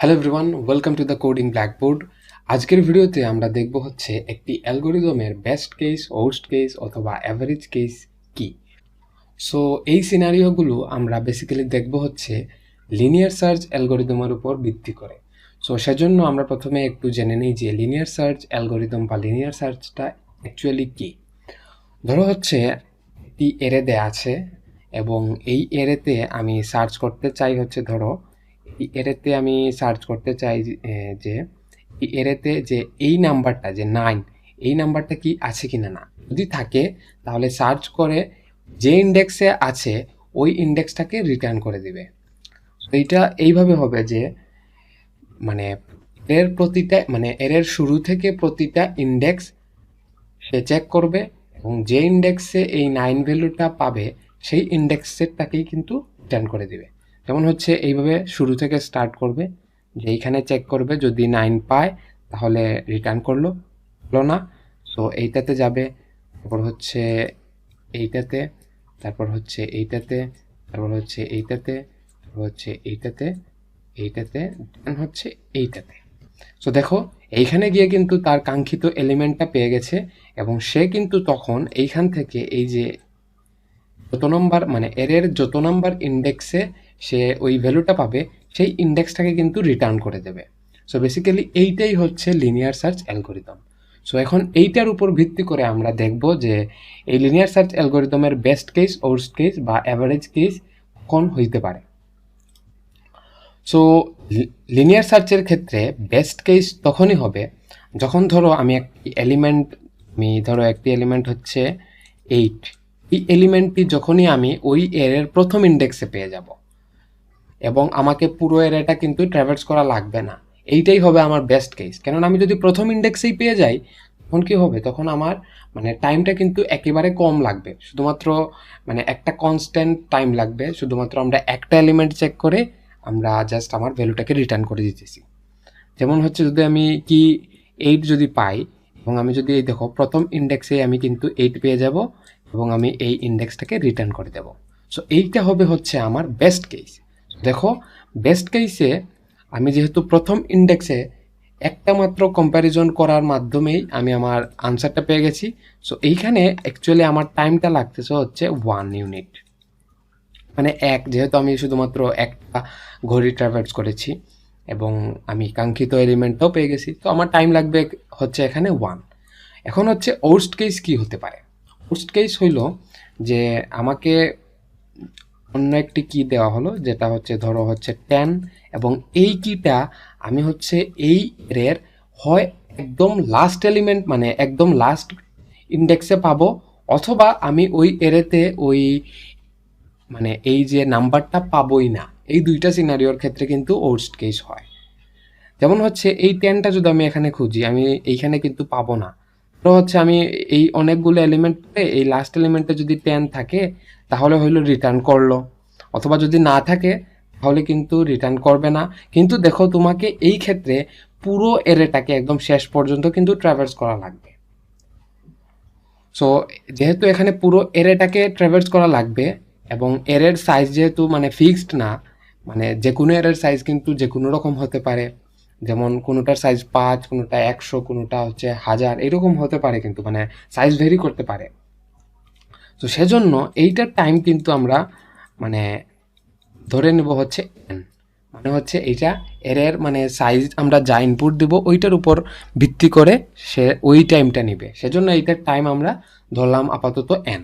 Hello everyone, welcome to the coding blackboard. আজকের ভিডিওতে আমরা দেখব হচ্ছে একটি অ্যালগোরিদমের বেস্ট কেস, ওর্স্ট কেস অথবা অ্যাভারেজ কেস কি। সো এই সিনারিওগুলো আমরা বেসিক্যালি দেখব হচ্ছে লিনিয়ার সার্চ অ্যালগোরিদমের উপর ভিত্তি করে। সো সেজন্য আমরা প্রথমে একটু জেনে নিই যে লিনিয়ার সার্চ অ্যালগোরিদম বা লিনিয়ার সার্চটা অ্যাকচুয়ালি কী। ধরো হচ্ছে একটি এরে দেয়া আছে এবং এই এরেতে আমি সার্চ করতে চাই হচ্ছে, ধরো এই এরেতে আমি সার্চ করতে চাই যে এই এরেতে যে এই নাম্বারটা যে 9, এই নাম্বারটা কি আছে কিনা। না, যদি থাকে তাহলে সার্চ করে যে ইন্ডেক্সে আছে ওই ইন্ডেক্সটাকে রিটার্ন করে দিবে। এইটা এইভাবে হবে যে মানে এর প্রতিটা এর শুরু থেকে প্রতিটা ইন্ডেক্স সে চেক করবে এবং যে ইন্ডেক্সে এই 9 ভ্যালুটা পাবে সেই ইন্ডেক্সেরটাকেই কিন্তু রিটার্ন করে দিবে। যেমন হচ্ছে এইভাবে শুরু থেকে স্টার্ট করবে, যে এইখানে চেক করবে, যদি 9 পায় তাহলে রিটার্ন করলো, হলো না সো এইটাতে যাবে, তারপর হচ্ছে এইটাতে, তারপর হচ্ছে এইটাতে, তারপর হচ্ছে এইটাতে, তারপর হচ্ছে এইটাতে, এইটাতে, দেন হচ্ছে এইটাতে। সো দেখো এইখানে গিয়ে কিন্তু তার কাঙ্ক্ষিত এলিমেন্টটা পেয়ে গেছে এবং সে কিন্তু তখন এইখান থেকে এই যে যত নম্বর এর যত নাম্বার ইন্ডেক্সে সে ওই ভ্যালুটা পাবে সেই ইন্ডেক্সটাকে কিন্তু রিটার্ন করে দেবে। সো বেসিক্যালি এইটাই হচ্ছে লিনিয়ার সার্চ অ্যালগোরিদম। সো এখন এইটার উপর ভিত্তি করে আমরা দেখব যে এই লিনিয়ার সার্চ অ্যালগোরিদমের বেস্ট কেস, ওর্স্ট কেস বা অ্যাভারেজ কেস কোন হইতে পারে। সো লিনিয়ার সার্চের ক্ষেত্রে বেস্ট কেস তখনই হবে যখন ধরো আমি একটি এলিমেন্ট হচ্ছে 8, এই এলিমেন্টটি যখনই আমি ওই এর প্রথম ইন্ডেক্সে পেয়ে যাব এবং আমাকে পুরো এরিয়াটা কিন্তু ট্রাভার্স করা লাগবে না, এইটাই হবে আমার বেস্ট কেস। কেননা আমি যদি প্রথম ইন্ডেক্সেই পেয়ে যাই তখন কি হবে, তখন আমার টাইমটা কিন্তু একেবারে কম লাগবে, শুধুমাত্র একটা কনস্ট্যান্ট টাইম লাগবে, শুধুমাত্র আমরা একটা এলিমেন্ট চেক করে আমরা জাস্ট আমার ভ্যালুটাকে রিটার্ন করে দিতেছি। যেমন হচ্ছে যদি আমি কি 8 যদি পাই এবং আমি যদি এই দেখো প্রথম ইন্ডেক্সে আমি কিন্তু 8 পেয়ে যাব এবং আমি এই ইন্ডেক্সটাকে রিটার্ন করে দেব। সো এইটা হবে হচ্ছে আমার বেস্ট কেস। দেখো বেস্ট কেসে আমি যেহেতু প্রথম ইন্ডেক্সে একটা মাত্র কম্প্যারিজন করার মাধ্যমেই আমি আমার আনসারটা পেয়ে গেছি। সো এইখানে অ্যাকচুয়ালি আমার টাইমটা লাগতেছে হচ্ছে 1 ইউনিট, যেহেতু আমি শুধুমাত্র একটা ঘড়ি ট্রাভার্স করেছি এবং আমি কাঙ্ক্ষিত এলিমেন্টটাও পেয়ে গেছি, তো আমার টাইম লাগবে হচ্ছে এখানে 1। এখন হচ্ছে ওর্স্ট কেস কি হতে পারে। ওর্স্ট কেস হইল যে আমাকে অন্য একটি কি দেওয়া হলো, যেটা হচ্ছে ধরো হচ্ছে 10 এবং এই কিটা আমি হচ্ছে এই এর হয় একদম লাস্ট এলিমেন্ট একদম লাস্ট ইন্ডেক্সে পাবো, অথবা আমি ওই এরেতে ওই এই যে নাম্বারটা পাবোই না। এই দুইটা সিনারিওর ক্ষেত্রে কিন্তু ওর্স্ট কেস হয়। যেমন হচ্ছে এই 10টা যদি আমি এখানে খুঁজি, আমি এইখানে কিন্তু পাবো না। তো হচ্ছে আমি এই অনেকগুলো এলিমেন্টে এই লাস্ট এলিমেন্টে যদি 10 থাকে তাহলে হইলো রিটার্ন করলো, অথবা যদি না থাকে তাহলে কিন্তু রিটার্ন করবে না। কিন্তু দেখো তোমাকে এই ক্ষেত্রে পুরো এরেটাকে একদম শেষ পর্যন্ত কিন্তু ট্রাভার্স করা লাগবে। সো যেহেতু এখানে পুরো এরেটাকে ট্রাভার্স করা লাগবে এবং এরের সাইজ যেহেতু ফিক্সড না, যে কোনো এরের সাইজ কিন্তু যে কোনো রকম হতে পারে, যেমন কোনোটার সাইজ 5, কোনোটা 100, কোনোটা হচ্ছে 1000, এরকম হতে পারে, কিন্তু সাইজ ভেরি করতে পারে। তো সেজন্য এইটার টাইম কিন্তু আমরা মানে ধরে নেব হচ্ছে n, হচ্ছে এইটা এরের সাইজ আমরা যা ইনপুট দিব ওইটার উপর ভিত্তি করে সে ওই টাইমটা নিবে, সেজন্য এইটার টাইম আমরা ধরলাম আপাতত n।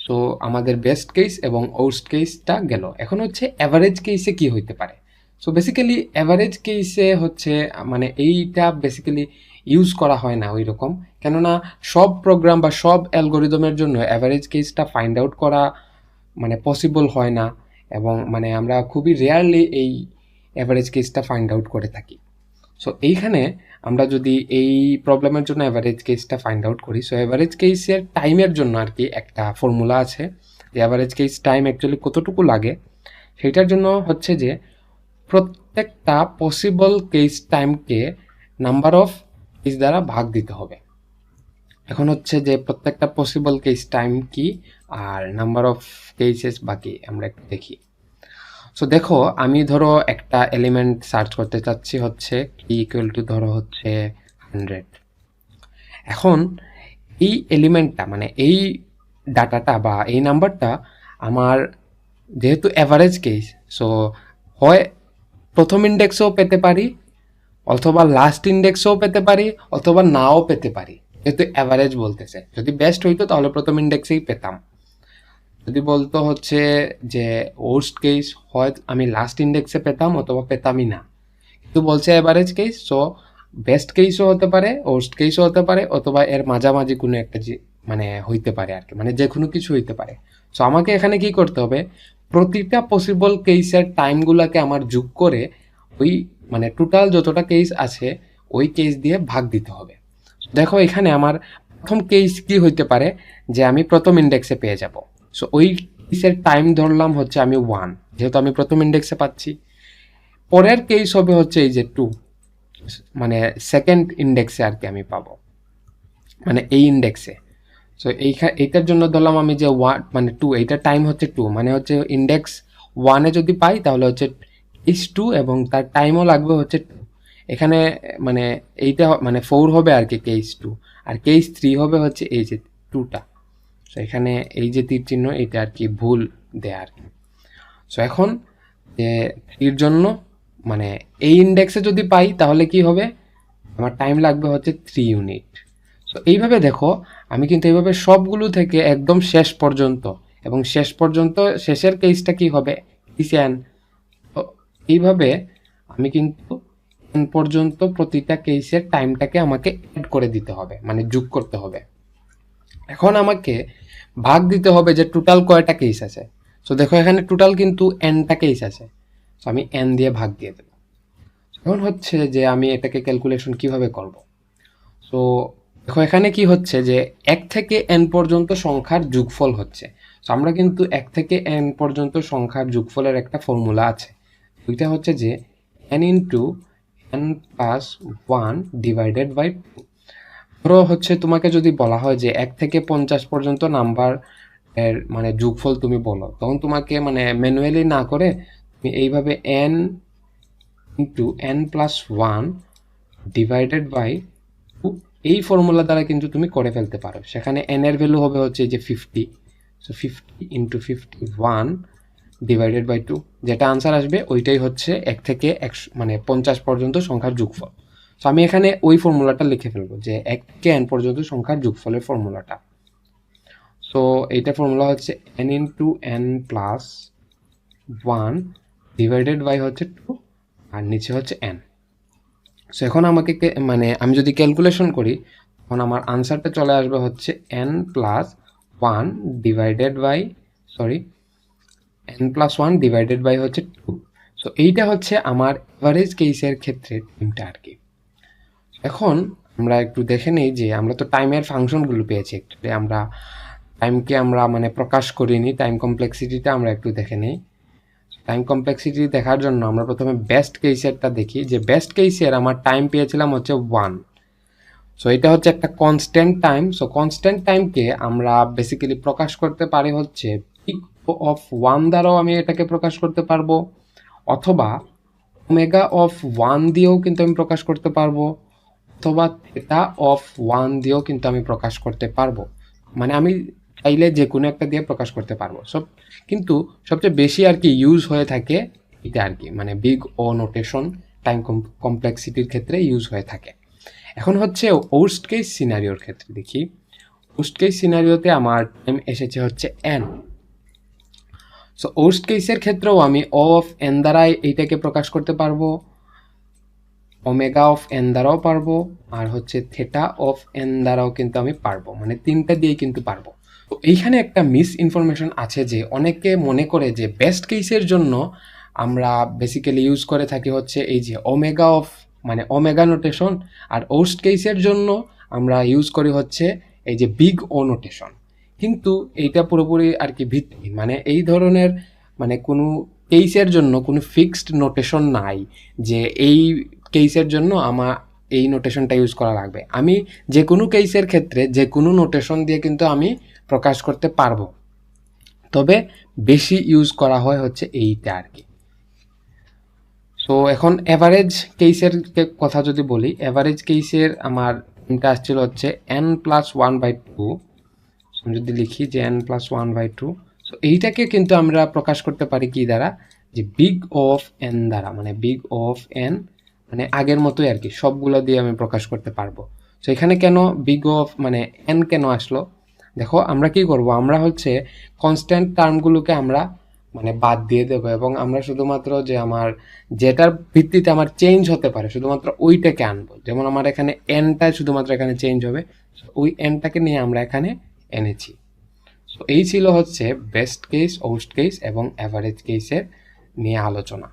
সো আমাদের বেস্ট কেস এবং ওর্স্ট কেসটা গেল। এখন হচ্ছে অ্যাভারেজ কেসে কি হইতে পারে। সো বেসিক্যালি অ্যাভারেজ কেসে হচ্ছে এইটা বেসিক্যালি ইউজ করা হয় না ওই রকম, কেননা সব প্রোগ্রাম বা সব অ্যালগোরিদমের জন্য অ্যাভারেজ কেসটা ফাইন্ড আউট করা পসিবল হয় না, এবং আমরা খুবই রেয়ারলি এই অ্যাভারেজ কেসটা ফাইন্ড আউট করে থাকি। সো এইখানে আমরা যদি এই প্রবলেমের জন্য অ্যাভারেজ কেসটা ফাইন্ড আউট করি, সো অ্যাভারেজ কেসের টাইমের জন্য আর কি একটা ফর্মুলা আছে, যে অ্যাভারেজ কেস টাইম অ্যাকচুয়ালি কতটুকু লাগে সেইটার জন্য হচ্ছে যে প্রত্যেকটা পসিবল কেস টাইমকে নাম্বার অফ কেস দ্বারা ভাগ দিতে হবে। এখন হচ্ছে যে প্রত্যেকটা পসিবল কেস টাইম কি আর নাম্বার অফ কেসেস বাকি আমরা একটু দেখি। সো দেখো আমি ধরো একটা এলিমেন্ট সার্চ করতে চাচ্ছি হচ্ছে ইকুয়াল টু ধরো হচ্ছে 100। এখন এই এলিমেন্টটা মানে এই ডাটাটা বা এই নাম্বারটা আমার যেহেতু অ্যাভারেজ কেস, সো হয় প্রথম ইন্ডেক্সেও পেতে পারি, অথবা লাস্ট ইন্ডেক্সেও পেতে পারি, অথবা নাও পেতে পারি। যেহেতু অ্যাভারেজ বলতেছে, যদি বেস্ট হইতো তাহলে প্রথম ইন্ডেক্সেই পেতাম। যদি বলতো হচ্ছে যে ওর্স্ট কেস, হয় আমি লাস্ট ইন্ডেক্সে পেতাম অথবা পেতামই না। কিন্তু বলছে অ্যাভারেজ কেস, সো বেস্ট কেসও হতে পারে, ওর্স্ট কেসও হতে পারে, অথবা এর মাঝামাঝি কোনো একটা মানে হইতে পারে আর কি, মানে যে কোনো কিছু হইতে পারে। সো আমাকে এখানে কি করতে হবে, প্রতিটা পসিবল কেসের টাইমগুলোকে আমার যোগ করে ওই মানে টোটাল যতটা কেস আছে ওই কেস দিয়ে ভাগ দিতে হবে। দেখো এখানে আমার প্রথম কেস কি হইতে পারে, যে আমি প্রথম ইন্ডেক্সে পেয়ে যাব। সো ওই কেসের টাইম ধরলাম হচ্ছে আমি 1, যেহেতু আমি প্রথম ইন্ডেক্সে পাচ্ছি। পরের কেস হবে হচ্ছে এই যে 2, মানে সেকেন্ড ইন্ডেক্সে আর কি আমি পাবো, মানে এই ইন্ডেক্সে। সো এইটার জন্য ধরলাম আমি যে 1 মানে 2, এইটার টাইম হচ্ছে 2, মানে হচ্ছে ইন্ডেক্স 1-এ যদি পাই তাহলে হচ্ছে কেস 2 এবং তার টাইমও লাগবে হচ্ছে 2। এখানে মানে এইটা মানে 4 হবে আর কি কেস 2, আর কেস 3 হবে হচ্ছে এই যে 2টা। সো এখানে এই যে তীর চিহ্ন এটা আর কি ভুল দেয় আর কি। সো এখন যে এর জন্য মানে এই ইন্ডেক্সে যদি পাই তাহলে কি হবে, আমার টাইম লাগবে হচ্ছে 3 ইউনিট। সো এইভাবে দেখো আমি কিন্তু এইভাবে সবগুলো থেকে একদম শেষ পর্যন্ত, এবং শেষ পর্যন্ত শেষের কেসটা কি হবে ইসিএন। তো এইভাবে আমি কিন্তু এন পর্যন্ত প্রতিটা কেসের টাইমটাকে আমাকে অ্যাড করে দিতে হবে, মানে যোগ করতে হবে। এখন আমাকে ভাগ দিতে হবে যে টোটাল কয়টা কেস আছে। সো দেখো এখানে টোটাল কিন্তু এনটা কেস আছে, সো আমি এন দিয়ে ভাগ দিয়ে দেবো। এখন হচ্ছে যে আমি এটাকে ক্যালকুলেশন কিভাবে করব। সো দেখো এখানে কি হচ্ছে যে 1 থেকে n পর্যন্ত সংখ্যার যোগফল হচ্ছে। সো আমরা কিন্তু 1 থেকে n পর্যন্ত সংখ্যার যোগফলের একটা ফর্মুলা আছে, ওইটা হচ্ছে যে n into n plus 1 divided by 2। ধরো হচ্ছে তোমাকে যদি বলা হয় যে 1 থেকে 50 পর্যন্ত নাম্বার এর মানে যোগফল তুমি বলো, তখন তোমাকে মানে ম্যানুয়ালি না করে তুমি এইভাবে n into n plus 1 divided by 2 এই ফর্মুলা দ্বারা কিন্তু তুমি করে ফেলতে পারো। সেখানে n এর ভ্যালু হবে হচ্ছে যে 50, সো 50 ইন্টু 51 ডিভাইডেড বাই 2, যেটা আনসার আসবে ওইটাই হচ্ছে 1 থেকে 100 মানে 50 পর্যন্ত সংখ্যার যোগফল। সো আমি এখানে ওই ফর্মুলাটা লিখে ফেলবো যে 1 থেকে n পর্যন্ত সংখ্যার যোগফলের ফর্মুলাটা। সো এইটা ফর্মুলা হচ্ছে n into n plus 1 divided by হচ্ছে 2, আর নিচে হচ্ছে n। সো এখন আমাকে মানে আমি যদি ক্যালকুলেশন করি তখন আমার আনসারটা চলে আসবে হচ্ছে n plus 1 divided by n plus 1 divided by হচ্ছে 2। সো এইটা হচ্ছে আমার এভারেজ কেসের ক্ষেত্রে টাইমটা আর কি। এখন আমরা একটু দেখে নিই যে আমরা তো টাইমের ফাংশনগুলো পেয়েছি, একটু আমরা টাইমকে আমরা মানে প্রকাশ করিনি, টাইম কমপ্লেক্সিটিটা আমরা একটু দেখে নিই। টাইম কমপ্লেক্সিটি দেখার জন্য আমরা প্রথমে বেস্ট কেসেরটা দেখি, যে বেস্ট কেসের আমার টাইম পেয়েছিলাম হচ্ছে 1। সো এটা হচ্ছে একটা কনস্ট্যান্ট টাইম। সো কনস্ট্যান্ট টাইমকে আমরা বেসিক্যালি প্রকাশ করতে পারি হচ্ছে পিক অফ 1 দ্বারাও আমি এটাকে প্রকাশ করতে পারবো, অথবা ওমেগা অফ 1 দিয়েও কিন্তু আমি প্রকাশ করতে পারবো, অথবা থিটা অফ 1 দিয়েও কিন্তু আমি প্রকাশ করতে পারবো। মানে আমি চাইলে যে কোনো একটা দিয়ে প্রকাশ করতে পারবো সব। কিন্তু সবচেয়ে বেশি আর কি ইউজ হয়ে থাকে এটা আর কি, মানে বিগ ও নোটেশন টাইম কমপ্লেক্সিটির ক্ষেত্রে ইউজ হয়ে থাকে। এখন হচ্ছে ওর্স্ট কেস সিনারিওর ক্ষেত্রে দেখি। ওর্স্ট কেস সিনারিওতে আমার টাইম এসেছে হচ্ছে n। সো ওর্স্ট কেসের ক্ষেত্রেও আমি ও অফ n দ্বারাই এইটাকে প্রকাশ করতে পারবো, ওমেগা অফ n দ্বারাও পারবো, আর হচ্ছে থেটা অফ n দ্বারাও কিন্তু আমি পারবো, মানে তিনটা দিয়েই কিন্তু পারবো। তো এইখানে একটা মিস ইনফরমেশন আছে যে অনেকে মনে করে যে বেস্ট কেসের জন্য আমরা বেসিক্যালি ইউজ করে থাকি হচ্ছে এই যে ওমেগা অফ মানে ওমেগা নোটেশন, আর ওর্স্ট কেসের জন্য আমরা ইউজ করি হচ্ছে এই যে বিগ ও নোটেশন। কিন্তু এইটা পুরোপুরি আর কি ভিত্তিহীন, মানে এই ধরনের মানে কোনো কেসের জন্য কোনো ফিক্সড নোটেশন নাই যে এই কেসের জন্য আমার এই নোটেশনটা ইউজ করা লাগবে। আমি যে কোনো কেসের ক্ষেত্রে যে কোনো নোটেশন দিয়ে কিন্তু আমি প্রকাশ করতে পারবো, তবে বেশি ইউজ করা হয় হচ্ছে এইটা আর কি। তো এখন এভারেজ কেসের কথা যদি বলি, এভারেজ কেসের আমার এটা আসছিল হচ্ছে n+1/2। আমি যদি লিখি যে n+1/2, তো এইটাকে কিন্তু আমরা প্রকাশ করতে পারি কি দ্বারা, যে বিগ অফ এন দ্বারা, মানে বিগ অফ এন, মানে আগের মতোই আর কি, সবগুলো দিয়ে আমি প্রকাশ করতে পারবো। তো এখানে কেন বিগ অফ মানে এন কেন আসলো, দেখো আমরা কি করব, আমরা হচ্ছে কনস্ট্যান্ট টার্মগুলোকে আমরা মানে বাদ দিয়ে দেবো, এবং আমরা শুধুমাত্র যে আমার যেটার ভিত্তিতে আমার চেঞ্জ হতে পারে শুধুমাত্র ওইটাকে আনবো। যেমন আমার এখানে এনটা শুধুমাত্র এখানে চেঞ্জ হবে, ওই এনটাকে নিয়ে আমরা এখানে এনেছি। তো এই ছিল হচ্ছে বেস্ট কেস, ওর্স্ট কেস এবং অ্যাভারেজ কেসের নিয়ে আলোচনা।